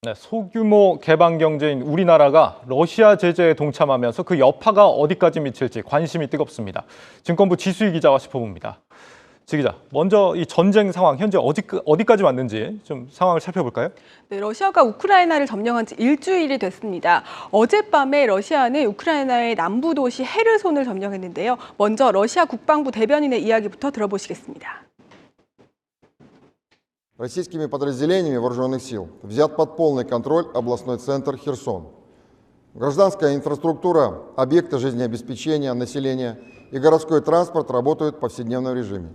네, 소규모 개방 경제인 우리나라가 러시아 제재에 동참하면서 그 여파가 어디까지 미칠지 관심이 뜨겁습니다. 증권부 지수희 기자와 짚어봅니다. 지 기자, 먼저 이 전쟁 상황 현재 어디까지 왔는지 좀 상황을 살펴볼까요? 네, 러시아가 우크라이나를 점령한 지 일주일이 됐습니다. 어젯밤에 러시아는 우크라이나의 남부 도시 헤르손을 점령했는데요. 먼저 러시아 국방부 대변인의 이야기부터 들어보시겠습니다. Российскими подразделениями вооруженных сил взят под полный контроль областной центр Херсон. Гражданская инфраструктура, объекты жизнеобеспечения населения и городской транспорт работают в повседневном режиме.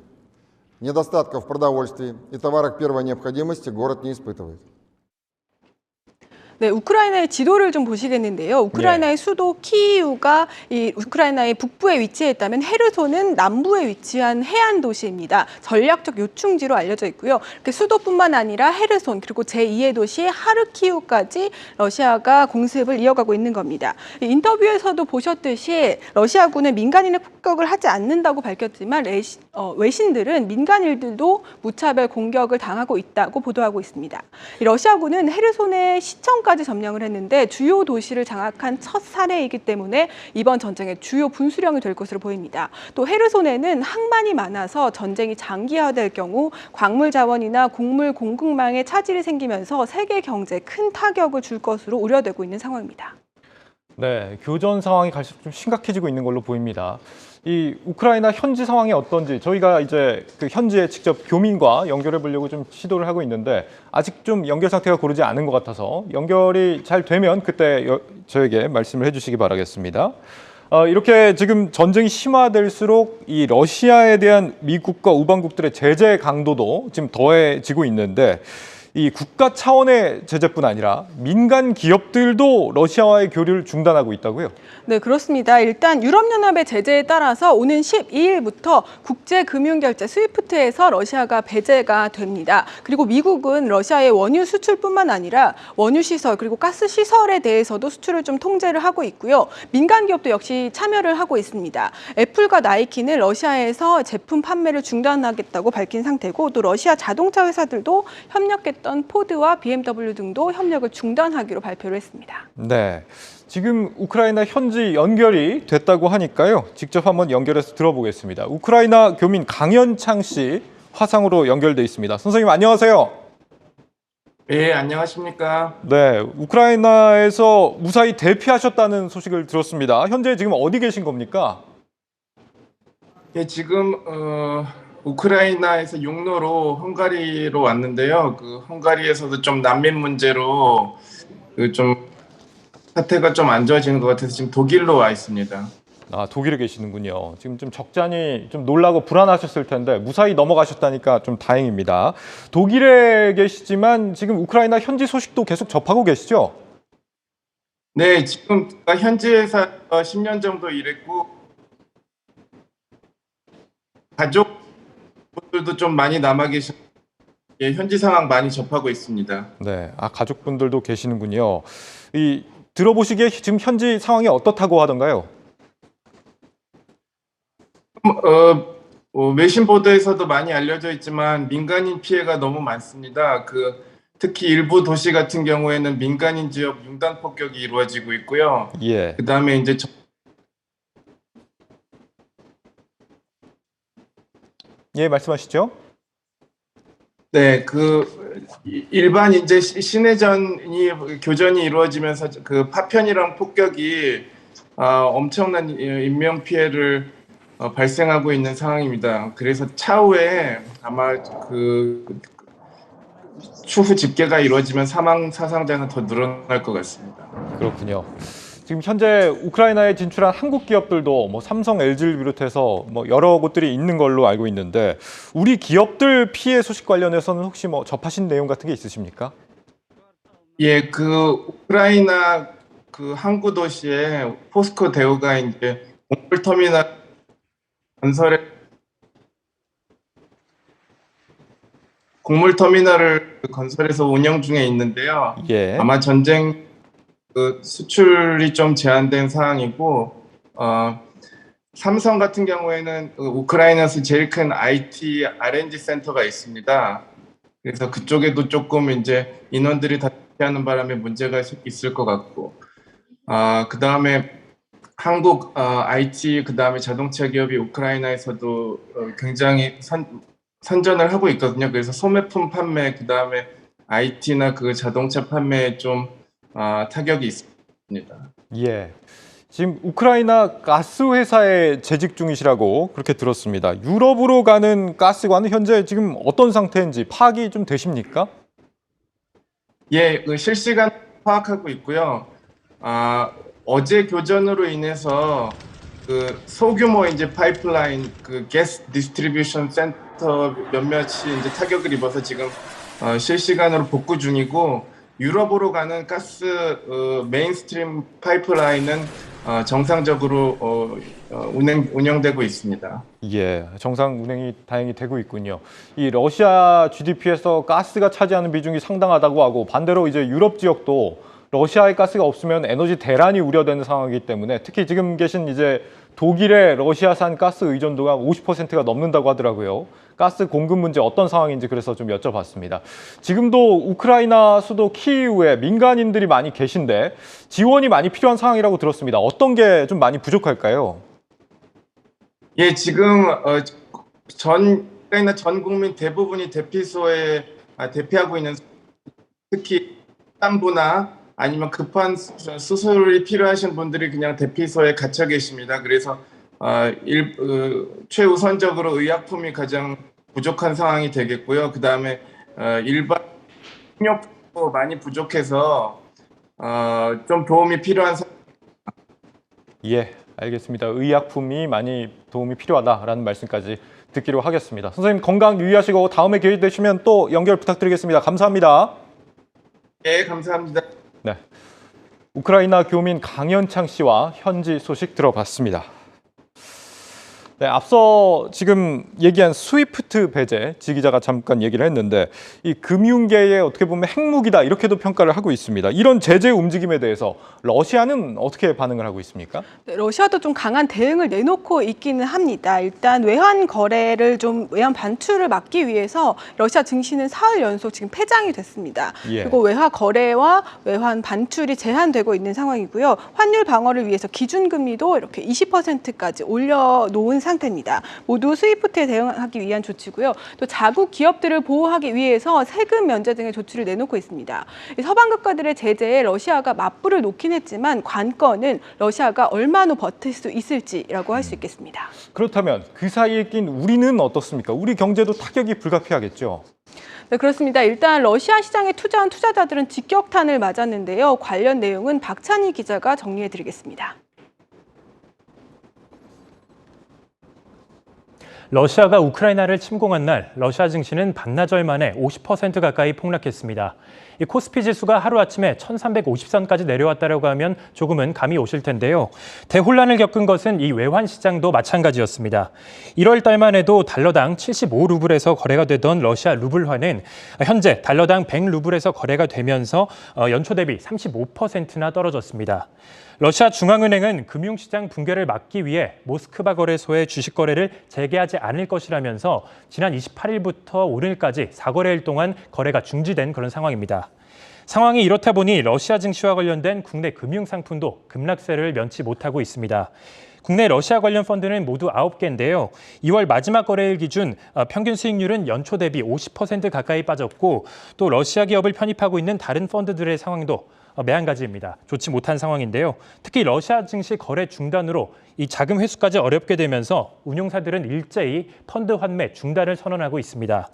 Недостатков в продовольствии и товарах первой необходимости город не испытывает. 네, 우크라이나의 지도를 좀 보시겠는데요. 우크라이나의 수도 키이우가 이 우크라이나의 북부에 위치해 있다면 헤르손은 남부에 위치한 해안 도시입니다. 전략적 요충지로 알려져 있고요. 이렇게 수도뿐만 아니라 헤르손 그리고 제2의 도시 하르키우까지 러시아가 공습을 이어가고 있는 겁니다. 인터뷰에서도 보셨듯이 러시아군은 민간인의 폭격을 하지 않는다고 밝혔지만 외신들은 민간인들도 무차별 공격을 당하고 있다고 보도하고 있습니다. 러시아군은 헤르손의 시청 까지 점령을 했는데 주요 도시를 장악한 첫 사례이기 때문에 이번 전쟁의 주요 분수령이 될 것으로 보입니다. 또 헤르손에는 항만이 많아서 전쟁이 장기화될 경우 광물 자원이나 곡물 공급망에 차질이 생기면서 세계 경제에 큰 타격을 줄 것으로 우려되고 있는 상황입니다. 네, 교전 상황이 갈수록 좀 심각해지고 있는 걸로 보입니다. 이 우크라이나 현지 상황이 어떤지 저희가 이제 그 현지에 직접 교민과 연결해 보려고 좀 시도를 하고 있는데 아직 좀 연결 상태가 고르지 않은 것 같아서 연결이 잘 되면 그때 저에게 말씀을 해주시기 바라겠습니다. 이렇게 지금 전쟁이 심화될수록 이 러시아에 대한 미국과 우방국들의 제재 강도도 지금 더해지고 있는데 이 국가 차원의 제재뿐 아니라 민간 기업들도 러시아와의 교류를 중단하고 있다고요? 네, 그렇습니다. 일단 유럽연합의 제재에 따라서 오는 12일부터 국제금융결제 스위프트에서 러시아가 배제가 됩니다. 그리고 미국은 러시아의 원유 수출뿐만 아니라 원유 시설 그리고 가스 시설에 대해서도 수출을 좀 통제를 하고 있고요. 민간 기업도 역시 참여를 하고 있습니다. 애플과 나이키는 러시아에서 제품 판매를 중단하겠다고 밝힌 상태고 또 러시아 자동차 회사들도 협력했던 포드와 BMW 등도 협력을 중단하기로 발표를 했습니다. 네, 지금 우크라이나 현지 연결이 됐다고 하니까요. 직접 한번 연결해서 들어보겠습니다. 우크라이나 교민 강현창 씨 화상으로 연결돼 있습니다. 선생님 안녕하세요. 네, 안녕하십니까. 네, 우크라이나에서 무사히 대피하셨다는 소식을 들었습니다. 현재 지금 어디 계신 겁니까? 예, 지금 우크라이나에서 육로로 헝가리로 왔는데요. 그 헝가리에서도 좀 난민 문제로 좀 사태가 좀 안 좋아지는 것 같아서 지금 독일로 와 있습니다. 아, 독일에 계시는군요. 지금 좀 적잖이 좀 놀라고 불안하셨을 텐데 무사히 넘어가셨다니까 좀 다행입니다. 독일에 계시지만 지금 우크라이나 현지 소식도 계속 접하고 계시죠? 네, 지금 현지에서 10년 정도 일했고 가족분들도 좀 많이 남아 계신 예, 현지 상황 많이 접하고 있습니다. 네, 아 가족분들도 계시는군요. 들어보시기에 지금 현지 상황이 어떻다고 하던가요? 외신 보도에서도 많이 알려져 있지만 민간인 피해가 너무 많습니다. 특히 일부 도시 같은 경우에는 민간인 지역 융단 폭격이 이루어지고 있고요. 예. 그다음에 이제 예, 말씀하시죠. 네, 일반 이제 신해전이 교전이 이루어지면서 그 파편이랑 폭격이 엄청난 인명 피해를 발생하고 있는 상황입니다. 그래서 차후에 아마 추후 집계가 이루어지면 사망 사상자는 더 늘어날 것 같습니다. 그렇군요. 지금 현재 우크라이나에 진출한 한국 기업들도 뭐 삼성, LG를 비롯해서 뭐 여러 곳들이 있는 걸로 알고 있는데 우리 기업들 피해 소식 관련해서는 혹시 뭐 접하신 내용 같은 게 있으십니까? 예, 우크라이나 항구 도시에 포스코 대우가 이제 곡물터미널 곡물터미널을 건설해서 운영 중에 있는데요. 예. 아마 전쟁 수출이 좀 제한된 상황이고 삼성 같은 경우에는 우크라이나에서 제일 큰 IT R&D 센터가 있습니다. 그래서 그쪽에도 조금 이제 인원들이 다 하는 바람에 문제가 있을 것 같고, 그다음에 한국 IT 그다음에 자동차 기업이 우크라이나에서도 굉장히 선전을 하고 있거든요. 그래서 소매품 판매 그다음에 IT나 그 자동차 판매에 좀 타격이 있습니다. 예. 지금 우크라이나 가스 회사에 재직 중이시라고 그렇게 들었습니다. 유럽으로 가는 가스관은 현재 지금 어떤 상태인지 파악이 좀 되십니까? 예, 그 실시간 파악하고 있고요. 어제 교전으로 인해서 그 소규모 이제 파이프라인 그 가스 디스트리뷰션 센터 몇몇이 이제 타격을 입어서 지금 실시간으로 복구 중이고 유럽으로 가는 가스 메인스트림 파이프라인은 정상적으로 운영되고 있습니다. 예, 정상 운행이 다행히 되고 있군요. 이 러시아 GDP에서 가스가 차지하는 비중이 상당하다고 하고 반대로 이제 유럽 지역도 러시아의 가스가 없으면 에너지 대란이 우려되는 상황이기 때문에 특히 지금 계신 이제 독일의 러시아산 가스 의존도가 50%가 넘는다고 하더라고요. 가스 공급 문제 어떤 상황인지 그래서 좀 여쭤봤습니다. 지금도 우크라이나 수도 키이우에 민간인들이 많이 계신데 지원이 많이 필요한 상황이라고 들었습니다. 어떤 게 좀 많이 부족할까요? 예, 지금 우크라이나 전 국민 대부분이 대피소에 대피하고 있는 특히 산부나 아니면 급한 수술이 필요하신 분들이 그냥 대피소에 갇혀 계십니다. 그래서 최우선적으로 의약품이 가장 부족한 상황이 되겠고요. 그 다음에 일반 식료품도 많이 부족해서 좀 도움이 필요한 상황. 예, 알겠습니다. 의약품이 많이 도움이 필요하다라는 말씀까지 듣기로 하겠습니다. 선생님 건강 유의하시고 다음에 기회 되시면 또 연결 부탁드리겠습니다. 감사합니다. 네, 감사합니다. 네, 우크라이나 교민 강현창 씨와 현지 소식 들어봤습니다. 네, 앞서 지금 얘기한 스위프트 배제, 지 기자가 잠깐 얘기를 했는데 이 금융계의 어떻게 보면 핵무기다 이렇게도 평가를 하고 있습니다. 이런 제재 움직임에 대해서 러시아는 어떻게 반응을 하고 있습니까? 네, 러시아도 좀 강한 대응을 내놓고 있기는 합니다. 일단 외환 거래를 외환 반출을 막기 위해서 러시아 증시는 사흘 연속 지금 폐장이 됐습니다. 예. 그리고 외화 거래와 외환 반출이 제한되고 있는 상황이고요. 환율 방어를 위해서 기준금리도 이렇게 20%까지 올려놓은 상태입니다. 모두 스위프트에 대응하기 위한 조치고요. 또 자국 기업들을 보호하기 위해서 세금 면제 등의 조치를 내놓고 있습니다. 서방 국가들의 제재에 러시아가 맞불을 놓긴 했지만 관건은 러시아가 얼마나 버틸 수 있을지라고 할 수 있겠습니다. 그렇다면 그 사이에 낀 우리는 어떻습니까? 우리 경제도 타격이 불가피하겠죠? 네, 그렇습니다. 일단 러시아 시장에 투자한 투자자들은 직격탄을 맞았는데요. 관련 내용은 박찬희 기자가 정리해드리겠습니다. 러시아가 우크라이나를 침공한 날 러시아 증시는 반나절 만에 50% 가까이 폭락했습니다. 이 코스피 지수가 하루아침에 1350선까지 내려왔다고 하면 조금은 감이 오실 텐데요. 대혼란을 겪은 것은 이 외환 시장도 마찬가지였습니다. 1월 달만 해도 달러당 75루블에서 거래가 되던 러시아 루블화는 현재 달러당 100루블에서 거래가 되면서 연초 대비 35%나 떨어졌습니다. 러시아 중앙은행은 금융시장 붕괴를 막기 위해 모스크바 거래소의 주식 거래를 재개하지 않을 것이라면서 지난 28일부터 오늘까지 4거래일 동안 거래가 중지된 그런 상황입니다. 상황이 이렇다 보니 러시아 증시와 관련된 국내 금융상품도 급락세를 면치 못하고 있습니다. 국내 러시아 관련 펀드는 모두 9개인데요. 2월 마지막 거래일 기준 평균 수익률은 연초 대비 50% 가까이 빠졌고 또 러시아 기업을 편입하고 있는 다른 펀드들의 상황도 매한가지입니다. 좋지 못한 상황인데요. 특히 러시아 증시 거래 중단으로 이 자금 회수까지 어렵게 되면서 운용사들은 일제히 펀드 환매 중단을 선언하고 있습니다.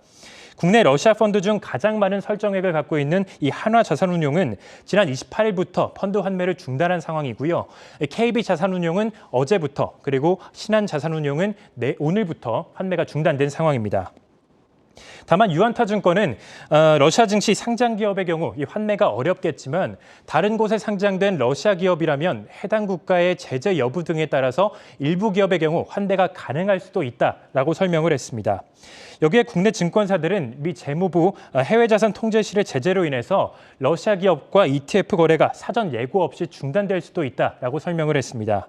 국내 러시아 펀드 중 가장 많은 설정액을 갖고 있는 이 한화자산운용은 지난 28일부터 펀드 환매를 중단한 상황이고요. KB자산운용은 어제부터 그리고 신한자산운용은 오늘부터 환매가 중단된 상황입니다. 다만 유안타증권은 러시아 증시 상장 기업의 경우 이 환매가 어렵겠지만 다른 곳에 상장된 러시아 기업이라면 해당 국가의 제재 여부 등에 따라서 일부 기업의 경우 환대가 가능할 수도 있다라고 설명을 했습니다. 여기에 국내 증권사들은 미 재무부 해외자산 통제실의 제재로 인해서 러시아 기업과 ETF 거래가 사전 예고 없이 중단될 수도 있다라고 설명을 했습니다.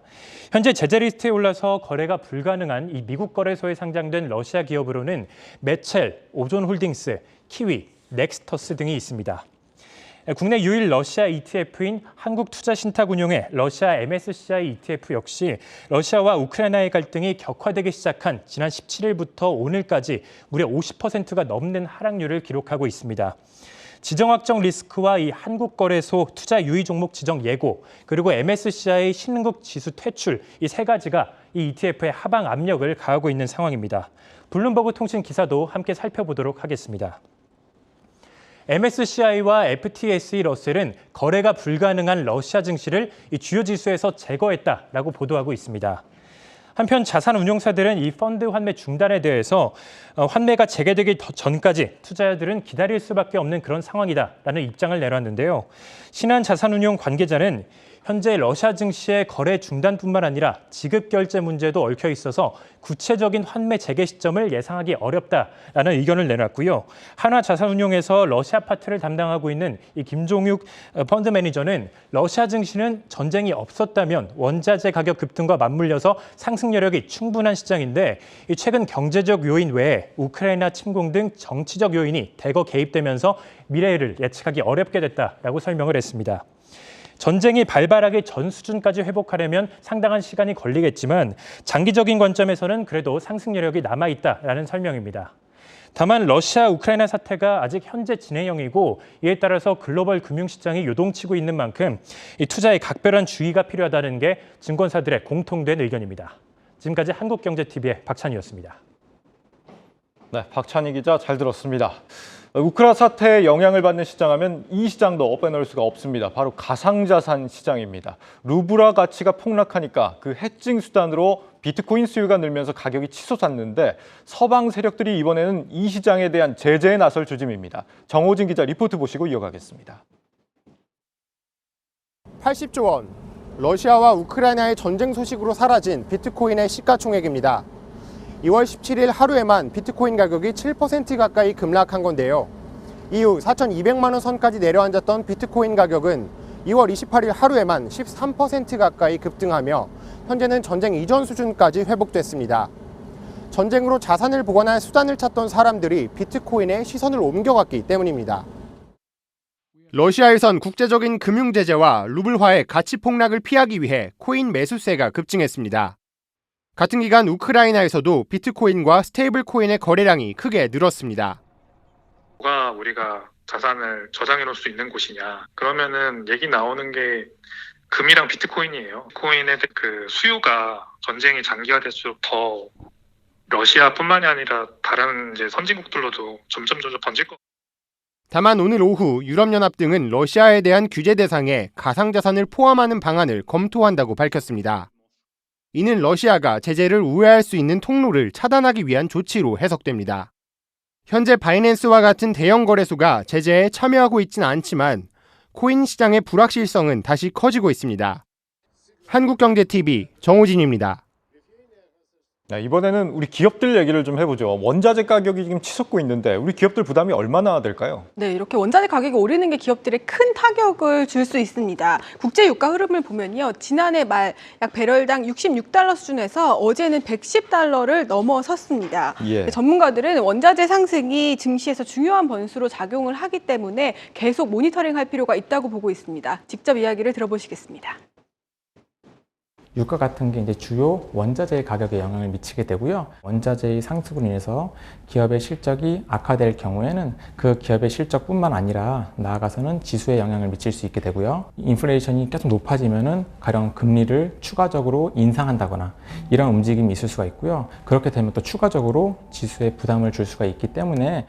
현재 제재 리스트에 올라서 거래가 불가능한 이 미국 거래소에 상장된 러시아 기업으로는 매첼, 오존홀딩스, 키위, 넥스터스 등이 있습니다. 국내 유일 러시아 ETF인 한국투자신탁운용의 러시아 MSCI ETF 역시 러시아와 우크라이나의 갈등이 격화되기 시작한 지난 17일부터 오늘까지 무려 50%가 넘는 하락률을 기록하고 있습니다. 지정확정 리스크와 이 한국거래소 투자 유의 종목 지정 예고, 그리고 MSCI 신흥국 지수 퇴출, 이 세 가지가 이 ETF의 하방 압력을 가하고 있는 상황입니다. 블룸버그 통신 기사도 함께 살펴보도록 하겠습니다. MSCI와 FTSE 러셀은 거래가 불가능한 러시아 증시를 이 주요 지수에서 제거했다라고 보도하고 있습니다. 한편 자산운용사들은 이 펀드 환매 중단에 대해서 환매가 재개되기 전까지 투자자들은 기다릴 수밖에 없는 그런 상황이다라는 입장을 내놨는데요. 신한 자산운용 관계자는 현재 러시아 증시의 거래 중단뿐만 아니라 지급 결제 문제도 얽혀 있어서 구체적인 환매 재개 시점을 예상하기 어렵다라는 의견을 내놨고요. 한화자산운용에서 러시아 파트를 담당하고 있는 이 김종육 펀드 매니저는 러시아 증시는 전쟁이 없었다면 원자재 가격 급등과 맞물려서 상승 여력이 충분한 시장인데 최근 경제적 요인 외에 우크라이나 침공 등 정치적 요인이 대거 개입되면서 미래를 예측하기 어렵게 됐다라고 설명을 했습니다. 전쟁이 발발하기 전 수준까지 회복하려면 상당한 시간이 걸리겠지만 장기적인 관점에서는 그래도 상승 여력이 남아있다라는 설명입니다. 다만 러시아 우크라이나 사태가 아직 현재 진행형이고 이에 따라서 글로벌 금융시장이 요동치고 있는 만큼 이 투자에 각별한 주의가 필요하다는 게 증권사들의 공통된 의견입니다. 지금까지 한국경제TV의 박찬희였습니다. 네, 박찬희 기자 잘 들었습니다. 우크라 사태에 영향을 받는 시장하면 이 시장도 빼놓을 수가 없습니다. 바로 가상자산 시장입니다. 루블화 가치가 폭락하니까 그 해칭 수단으로 비트코인 수요가 늘면서 가격이 치솟았는데 서방 세력들이 이번에는 이 시장에 대한 제재에 나설 조짐입니다. 정호진 기자 리포트 보시고 이어가겠습니다. 80조 원, 러시아와 우크라이나의 전쟁 소식으로 사라진 비트코인의 시가총액입니다. 2월 17일 하루에만 비트코인 가격이 7% 가까이 급락한 건데요. 이후 4,200만 원 선까지 내려앉았던 비트코인 가격은 2월 28일 하루에만 13% 가까이 급등하며 현재는 전쟁 이전 수준까지 회복됐습니다. 전쟁으로 자산을 보관할 수단을 찾던 사람들이 비트코인에 시선을 옮겨갔기 때문입니다. 러시아에선 국제적인 금융 제재와 루블화의 가치 폭락을 피하기 위해 코인 매수세가 급증했습니다. 같은 기간 우크라이나에서도 비트코인과 스테이블 코인의 거래량이 크게 늘었습니다. 우리가 자산을 저장해 놓을 수 있는 곳이냐? 그러면은 얘기 나오는 게 금이랑 비트코인이에요. 코인의 그 수요가 전쟁이 장기화될수록 더 러시아뿐만이 아니라 다른 이제 선진국들로도 점점 번질 것. 다만 오늘 오후 유럽연합 등은 러시아에 대한 규제 대상에 가상자산을 포함하는 방안을 검토한다고 밝혔습니다. 이는 러시아가 제재를 우회할 수 있는 통로를 차단하기 위한 조치로 해석됩니다. 현재 바이낸스와 같은 대형 거래소가 제재에 참여하고 있지는 않지만 코인 시장의 불확실성은 다시 커지고 있습니다. 한국경제TV 정호진입니다. 네, 이번에는 우리 기업들 얘기를 좀 해보죠. 원자재 가격이 지금 치솟고 있는데 우리 기업들 부담이 얼마나 될까요? 네, 이렇게 원자재 가격이 오르는 게 기업들에 큰 타격을 줄 수 있습니다. 국제 유가 흐름을 보면요. 지난해 말 약 배럴당 66달러 수준에서 어제는 110달러를 넘어섰습니다. 예. 전문가들은 원자재 상승이 증시에서 중요한 변수로 작용을 하기 때문에 계속 모니터링할 필요가 있다고 보고 있습니다. 직접 이야기를 들어보시겠습니다. 유가 같은 게 이제 주요 원자재 가격에 영향을 미치게 되고요. 원자재의 상승으로 인해서 기업의 실적이 악화될 경우에는 그 기업의 실적뿐만 아니라 나아가서는 지수에 영향을 미칠 수 있게 되고요. 인플레이션이 계속 높아지면은 가령 금리를 추가적으로 인상한다거나 이런 움직임이 있을 수가 있고요. 그렇게 되면 또 추가적으로 지수에 부담을 줄 수가 있기 때문에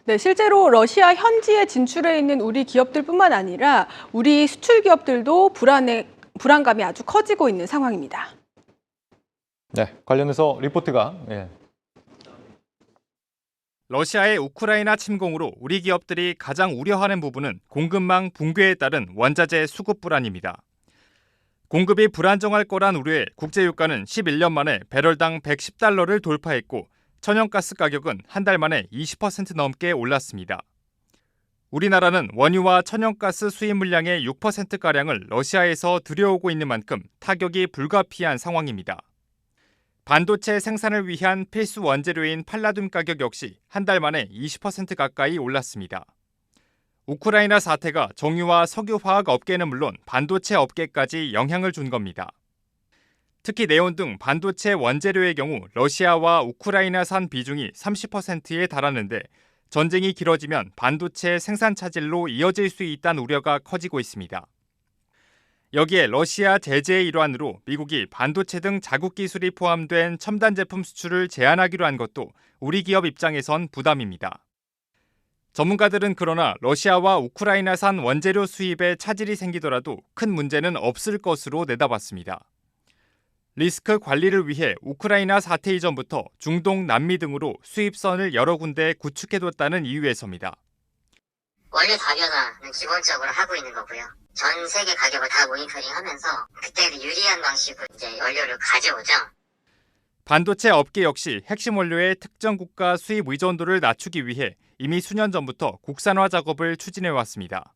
네, 실제로 러시아 현지에 진출해 있는 우리 기업들뿐만 아니라 우리 수출 기업들도 불안감이 아주 커지고 있는 상황입니다. 네, 관련해서 리포트가 러시아의 우크라이나 침공으로 우리 기업들이 가장 우려하는 부분은 공급망 붕괴에 따른 원자재 수급 불안입니다. 공급이 불안정할 거란 우려에 국제유가는 11년 만에 배럴당 110달러를 돌파했고 천연가스 가격은 한 달 만에 20% 넘게 올랐습니다. 우리나라는 원유와 천연가스 수입 물량의 6%가량을 러시아에서 들여오고 있는 만큼 타격이 불가피한 상황입니다. 반도체 생산을 위한 필수 원재료인 팔라듐 가격 역시 한 달 만에 20% 가까이 올랐습니다. 우크라이나 사태가 정유와 석유화학 업계는 물론 반도체 업계까지 영향을 준 겁니다. 특히 네온 등 반도체 원재료의 경우 러시아와 우크라이나산 비중이 30%에 달하는데 전쟁이 길어지면 반도체 생산 차질로 이어질 수 있다는 우려가 커지고 있습니다. 여기에 러시아 제재의 일환으로 미국이 반도체 등 자국 기술이 포함된 첨단 제품 수출을 제한하기로 한 것도 우리 기업 입장에선 부담입니다. 전문가들은 그러나 러시아와 우크라이나산 원재료 수입에 차질이 생기더라도 큰 문제는 없을 것으로 내다봤습니다. 리스크 관리를 위해 우크라이나 사태 이전부터 중동, 남미 등으로 수입선을 여러 군데 구축해뒀다는 이유에서입니다. 원료 다변화는 기본적으로 하고 있는 거고요. 전 세계 가격을 다 모니터링하면서 그때는 유리한 방식으로 이제 원료를 가져오죠. 반도체 업계 역시 핵심 원료의 특정 국가 수입 의존도를 낮추기 위해 이미 수년 전부터 국산화 작업을 추진해왔습니다.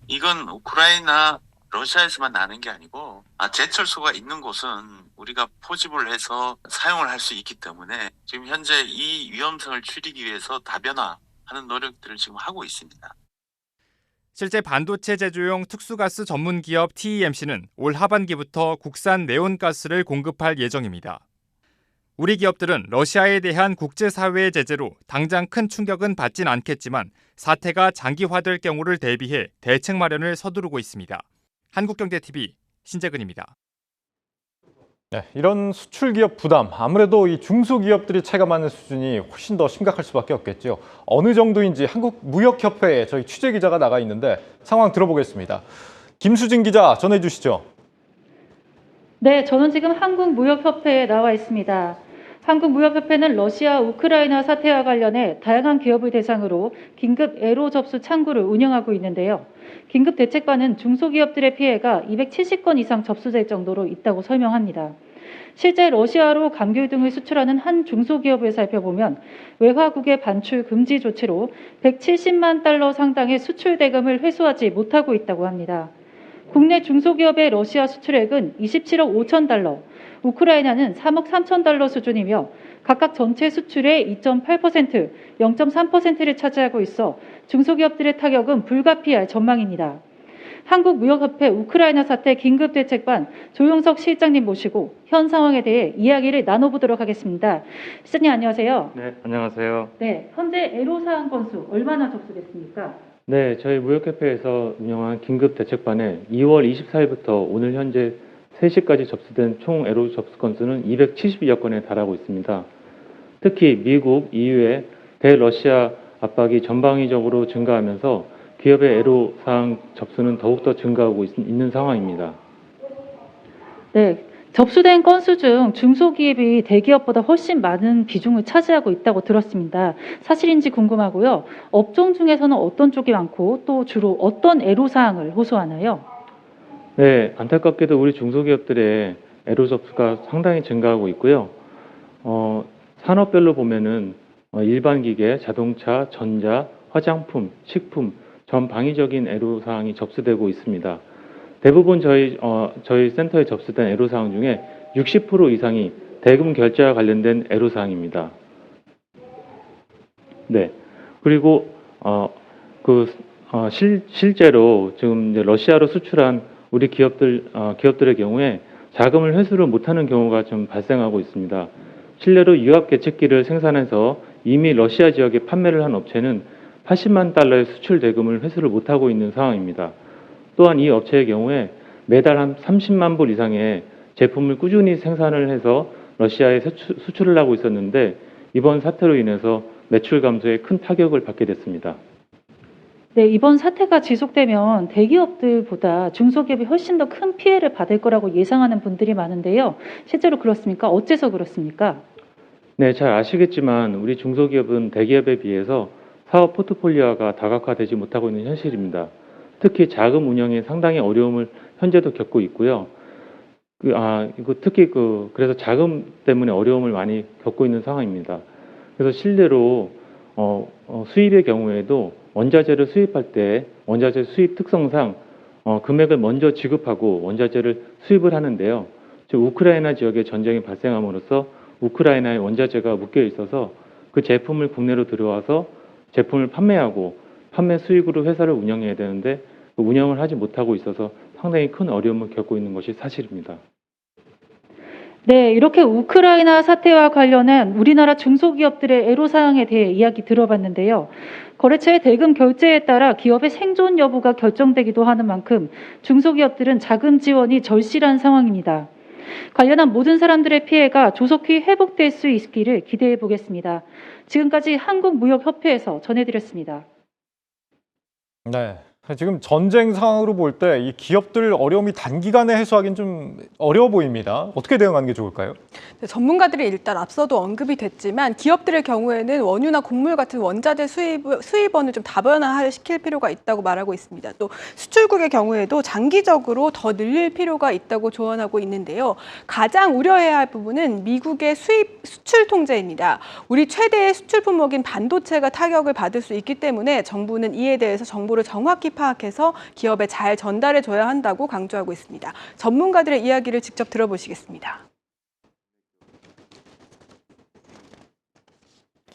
이건 우크라이나, 러시아에서만 나는 게 아니고 제철소가 있는 곳은 우리가 포집을 해서 사용을 할 수 있기 때문에 지금 현재 이 위험성을 줄이기 위해서 다변화하는 노력들을 지금 하고 있습니다. 실제 반도체 제조용 특수가스 전문 기업 TEMC는 올 하반기부터 국산 네온가스를 공급할 예정입니다. 우리 기업들은 러시아에 대한 국제사회의 제재로 당장 큰 충격은 받진 않겠지만 사태가 장기화될 경우를 대비해 대책 마련을 서두르고 있습니다. 한국경제TV 신재근입니다. 네, 이런 수출 기업 부담, 아무래도 이 중소기업들이 체감하는 수준이 훨씬 더 심각할 수밖에 없겠죠. 어느 정도인지 한국무역협회에 저희 취재기자가 나가 있는데 상황 들어보겠습니다. 김수진 기자 전해 주시죠. 네, 저는 지금 한국무역협회에 나와 있습니다. 한국무역협회는 러시아, 우크라이나 사태와 관련해 다양한 기업을 대상으로 긴급 애로 접수 창구를 운영하고 있는데요. 긴급 대책반은 중소기업들의 피해가 270건 이상 접수될 정도로 있다고 설명합니다. 실제 러시아로 감귤 등을 수출하는 한 중소기업을 살펴보면 외화국의 반출 금지 조치로 170만 달러 상당의 수출 대금을 회수하지 못하고 있다고 합니다. 국내 중소기업의 러시아 수출액은 27억 5천 달러, 우크라이나는 3억 3천 달러 수준이며 각각 전체 수출의 2.8%, 0.3%를 차지하고 있어 중소기업들의 타격은 불가피할 전망입니다. 한국무역협회 우크라이나 사태 긴급대책반 조용석 실장님 모시고 현 상황에 대해 이야기를 나눠보도록 하겠습니다. 실장님 안녕하세요. 네, 안녕하세요. 네, 현재 애로사항 건수 얼마나 접수됐습니까? 네, 저희 무역협회에서 운영한 긴급대책반에 2월 24일부터 오늘 현재 3시까지 접수된 총 애로 접수 건수는 270여 건에 달하고 있습니다. 특히 미국, EU의 대러시아 압박이 전방위적으로 증가하면서 기업의 애로사항 접수는 더욱더 증가하고 있는 상황입니다. 네, 접수된 건수 중 중소기업이 대기업보다 훨씬 많은 비중을 차지하고 있다고 들었습니다. 사실인지 궁금하고요. 업종 중에서는 어떤 쪽이 많고 또 주로 어떤 애로사항을 호소하나요? 네, 안타깝게도 우리 중소기업들의 애로 접수가 상당히 증가하고 있고요. 산업별로 보면은 일반 기계, 자동차, 전자, 화장품, 식품, 전 방위적인 애로사항이 접수되고 있습니다. 대부분 저희 센터에 접수된 애로사항 중에 60% 이상이 대금 결제와 관련된 애로사항입니다. 네, 그리고 실제로 지금 이제 러시아로 수출한 우리 기업들의 경우에 자금을 회수를 못하는 경우가 좀 발생하고 있습니다. 실례로 유압 계측기를 생산해서 이미 러시아 지역에 판매를 한 업체는 80만 달러의 수출 대금을 회수를 못하고 있는 상황입니다. 또한 이 업체의 경우에 매달 한 30만 불 이상의 제품을 꾸준히 생산을 해서 러시아에 수출을 하고 있었는데 이번 사태로 인해서 매출 감소에 큰 타격을 받게 됐습니다. 네, 이번 사태가 지속되면 대기업들보다 중소기업이 훨씬 더 큰 피해를 받을 거라고 예상하는 분들이 많은데요. 실제로 그렇습니까? 어째서 그렇습니까? 네, 잘 아시겠지만 우리 중소기업은 대기업에 비해서 사업 포트폴리오가 다각화되지 못하고 있는 현실입니다. 특히 자금 운영에 상당히 어려움을 현재도 겪고 있고요. 그래서 자금 때문에 어려움을 많이 겪고 있는 상황입니다. 그래서 실례로 수입의 경우에도 원자재를 수입할 때 원자재 수입 특성상 금액을 먼저 지급하고 원자재를 수입을 하는데요. 즉 우크라이나 지역에 전쟁이 발생함으로써 우크라이나의 원자재가 묶여 있어서 그 제품을 국내로 들어와서 제품을 판매하고 판매 수익으로 회사를 운영해야 되는데 그 운영을 하지 못하고 있어서 상당히 큰 어려움을 겪고 있는 것이 사실입니다. 네, 이렇게 우크라이나 사태와 관련한 우리나라 중소기업들의 애로사항에 대해 이야기 들어봤는데요. 거래처의 대금 결제에 따라 기업의 생존 여부가 결정되기도 하는 만큼 중소기업들은 자금 지원이 절실한 상황입니다. 관련한 모든 사람들의 피해가 조속히 회복될 수 있기를 기대해 보겠습니다. 지금까지 한국무역협회에서 전해드렸습니다. 네. 지금 전쟁 상황으로 볼 때 이 기업들 어려움이 단기간에 해소하기는 좀 어려워 보입니다. 어떻게 대응하는 게 좋을까요? 네, 전문가들이 일단 앞서도 언급이 됐지만 기업들의 경우에는 원유나 곡물 같은 원자재 수입원을 좀 다변화시킬 필요가 있다고 말하고 있습니다. 또 수출국의 경우에도 장기적으로 더 늘릴 필요가 있다고 조언하고 있는데요. 가장 우려해야 할 부분은 미국의 수출 통제입니다. 우리 최대의 수출 품목인 반도체가 타격을 받을 수 있기 때문에 정부는 이에 대해서 정보를 정확히 파악해서 기업에 잘 전달해줘야 한다고 강조하고 있습니다. 전문가들의 이야기를 직접 들어보시겠습니다.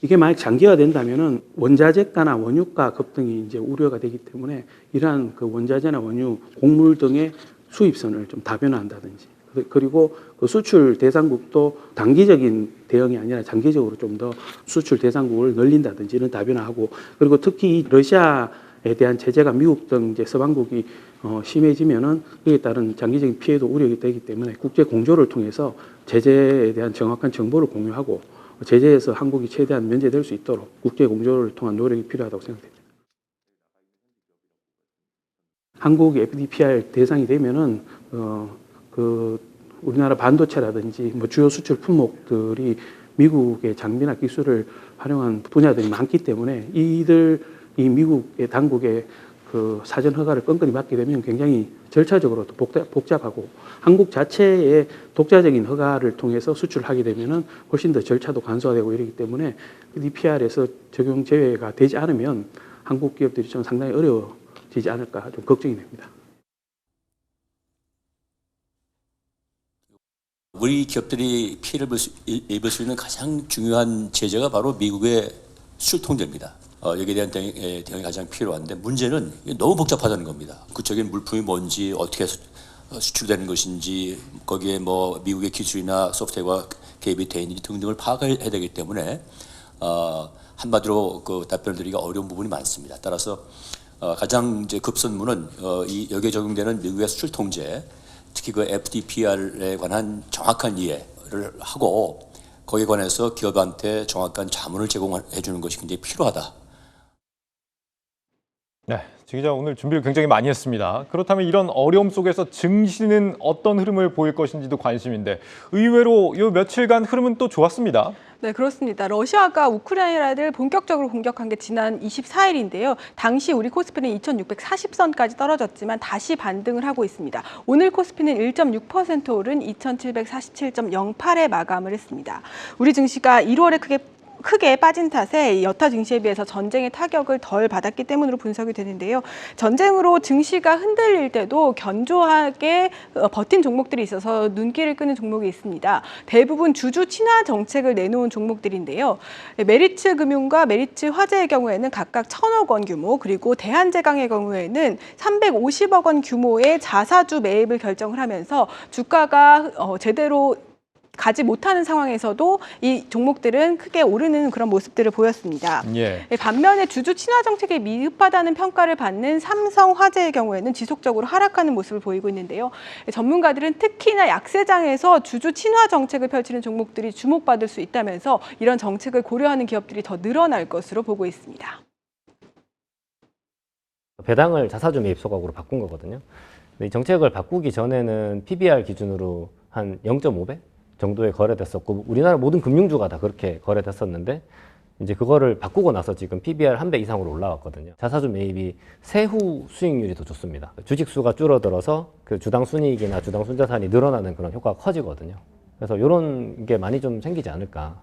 이게 만약 장기화된다면은 원자재가나 원유가 급등이 이제 우려가 되기 때문에 이러한 그 원자재나 원유, 곡물 등의 수입선을 좀 다변화한다든지, 그리고 그 수출 대상국도 단기적인 대응이 아니라 장기적으로 좀 더 수출 대상국을 늘린다든지 이런 다변화하고, 그리고 특히 러시아에 대한 제재가 미국 등 이제 서방국이 심해지면은 그에 따른 장기적인 피해도 우려가 되기 때문에 국제 공조를 통해서 제재에 대한 정확한 정보를 공유하고 제재에서 한국이 최대한 면제될 수 있도록 국제 공조를 통한 노력이 필요하다고 생각됩니다. 한국이 FDPR 대상이 되면은 우리나라 반도체라든지 뭐 주요 수출 품목들이 미국의 장비나 기술을 활용한 분야들이 많기 때문에 이 미국의 당국의 그 사전 허가를 건건히 받게 되면 굉장히 절차적으로 또 복잡하고, 한국 자체의 독자적인 허가를 통해서 수출하게 되면은 훨씬 더 절차도 간소화되고 이러기 때문에 DPR에서 적용 제외가 되지 않으면 한국 기업들이 좀 상당히 어려워지지 않을까 좀 걱정이 됩니다. 우리 기업들이 피해를 입을 수 있는 가장 중요한 제재가 바로 미국의 수출 통제입니다. 여기에 대한 대응이 가장 필요한데, 문제는 너무 복잡하다는 겁니다. 구체적인 물품이 뭔지, 어떻게 수출되는 것인지, 거기에 뭐 미국의 기술이나 소프트웨어가 개입이 되어 있는지 등등을 파악해야 되기 때문에 한마디로 그 답변을 드리기가 어려운 부분이 많습니다. 따라서 가장 이제 급선무는 여기에 적용되는 미국의 수출 통제, 특히 그 FDPR에 관한 정확한 이해를 하고 거기에 관해서 기업한테 정확한 자문을 제공해 주는 것이 굉장히 필요하다. 네, 지 기자 오늘 준비를 굉장히 많이 했습니다. 그렇다면 이런 어려움 속에서 증시는 어떤 흐름을 보일 것인지도 관심인데, 의외로 이 며칠간 흐름은 또 좋았습니다. 네, 그렇습니다. 러시아가 우크라이나를 본격적으로 공격한 게 지난 24일인데요. 당시 우리 코스피는 2640선까지 떨어졌지만 다시 반등을 하고 있습니다. 오늘 코스피는 1.6% 오른 2747.08에 마감을 했습니다. 우리 증시가 1월에 크게 빠진 탓에 여타 증시에 비해서 전쟁의 타격을 덜 받았기 때문으로 분석이 되는데요. 전쟁으로 증시가 흔들릴 때도 견조하게 버틴 종목들이 있어서 눈길을 끄는 종목이 있습니다. 대부분 주주 친화 정책을 내놓은 종목들인데요. 메리츠 금융과 메리츠 화재의 경우에는 각각 1,000억 원 규모, 그리고 대한제강의 경우에는 350억 원 규모의 자사주 매입을 결정을 하면서 주가가 제대로 가지 못하는 상황에서도 이 종목들은 크게 오르는 그런 모습들을 보였습니다. 예. 반면에 주주 친화 정책에 미흡하다는 평가를 받는 삼성화재의 경우에는 지속적으로 하락하는 모습을 보이고 있는데요. 전문가들은 특히나 약세장에서 주주 친화 정책을 펼치는 종목들이 주목받을 수 있다면서 이런 정책을 고려하는 기업들이 더 늘어날 것으로 보고 있습니다. 배당을 자사주 매입 소각으로 바꾼 거거든요. 근데 이 정책을 바꾸기 전에는 PBR 기준으로 한 0.5배? 정도에 거래됐었고, 우리나라 모든 금융주가 다 그렇게 거래됐었는데, 이제 그거를 바꾸고 나서 지금 PBR 1배 이상으로 올라왔거든요. 자사주 매입이 세후 수익률이 더 좋습니다. 주식 수가 줄어들어서 그 주당 순이익이나 주당 순자산이 늘어나는 그런 효과가 커지거든요. 그래서 이런 게 많이 좀 생기지 않을까.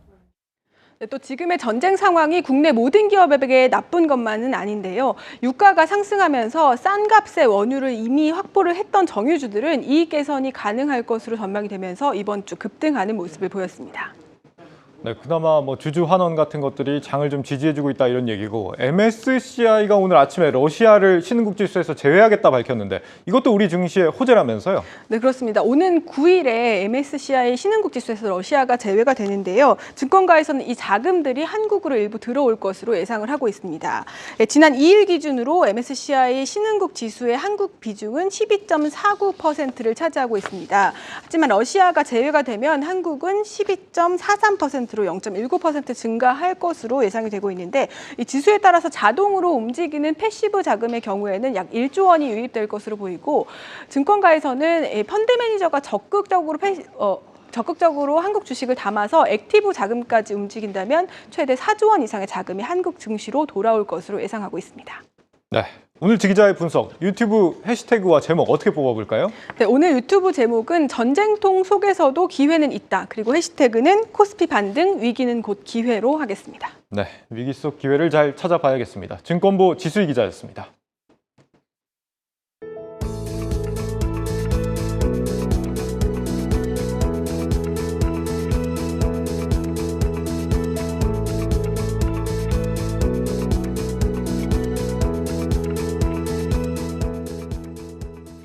네, 또 지금의 전쟁 상황이 국내 모든 기업에게 나쁜 것만은 아닌데요. 유가가 상승하면서 싼 값의 원유를 이미 확보를 했던 정유주들은 이익 개선이 가능할 것으로 전망이 되면서 이번 주 급등하는 모습을 보였습니다. 네, 그나마 뭐 주주 환원 같은 것들이 장을 좀 지지해주고 있다 이런 얘기고 MSCI가 오늘 아침에 러시아를 신흥국 지수에서 제외하겠다 밝혔는데 이것도 우리 증시의 호재라면서요? 네, 그렇습니다. 오는 9일에 MSCI 신흥국 지수에서 러시아가 제외가 되는데요. 증권가에서는 이 자금들이 한국으로 일부 들어올 것으로 예상을 하고 있습니다. 지난 2일 기준으로 MSCI 신흥국 지수의 한국 비중은 12.49%를 차지하고 있습니다. 하지만 러시아가 제외가 되면 한국은 12.43%로 0.19% 증가할 것으로 예상이 되고 있는데 이 지수에 따라서 자동으로 움직이는 패시브 자금의 경우에는 약 1조 원이 유입될 것으로 보이고 증권가에서는 펀드 매니저가 적극적으로 한국 주식을 담아서 액티브 자금까지 움직인다면 최대 4조 원 이상의 자금이 한국 증시로 돌아올 것으로 예상하고 있습니다. 네. 오늘 지 기자의 분석, 유튜브 해시태그와 제목 어떻게 뽑아볼까요? 네, 오늘 유튜브 제목은 전쟁통 속에서도 기회는 있다. 그리고 해시태그는 코스피 반등, 위기는 곧 기회로 하겠습니다. 네, 위기 속 기회를 잘 찾아봐야겠습니다. 증권부 지수희 기자였습니다.